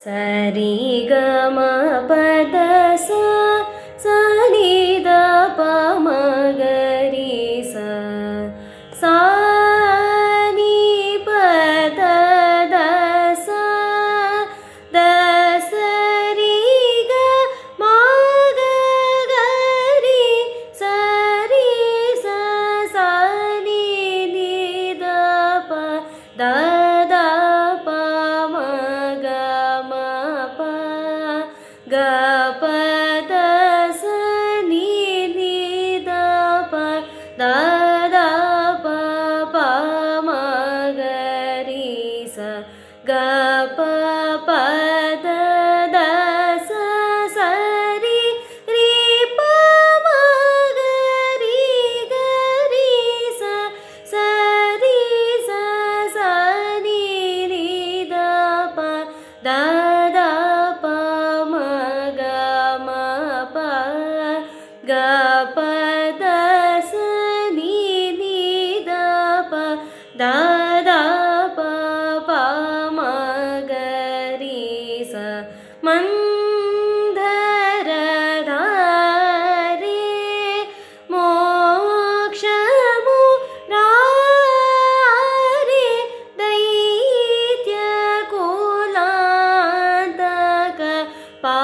ಸರಿ ಗ ಮ ಪದ ಸ ಸ ನಿ ದ ಪ ಮ ಗ ರಿ ಸ ಸ ನಿ ಪ ದ ದ ಸ ದ ಸ ರಿ ಗ ಮ ಗ ಗ ರಿ ಸ ರಿ ಸ ಸ ನಿ ನಿ ದ ಪ ದ ದ ಪ ಮ ಗ ಮ ಪ ಗ ಪ ದ ಸ ನಿ ನಿ ದ ಪ ದ ದ ಪ ಪ ಮ ಗ ರಿ ಸ ಗ ಪ ಪ ದ ದ ಸ ಸ ರಿ ರಿ ಪ ಮ ಗ ರಿ ಗ ರಿ ಸ ಸ ರಿ ಸ ಸ ನಿ ನಿ ದ ಪ ದ ದ ಪ ಮ ಗ ಮ ಪ ಗ ಪ ದ ಸ ನಿ ನಿ ದ ಪ ದ ದ ಪ ಪ ಮ ಗ ರಿ ಸ ಮಂದರ ಧಾರೆ ಮೋಕ್ಷ ಮುರಾರೆ ದೈತ್ಯ ಕುಲಾಂತಕ ಪಾ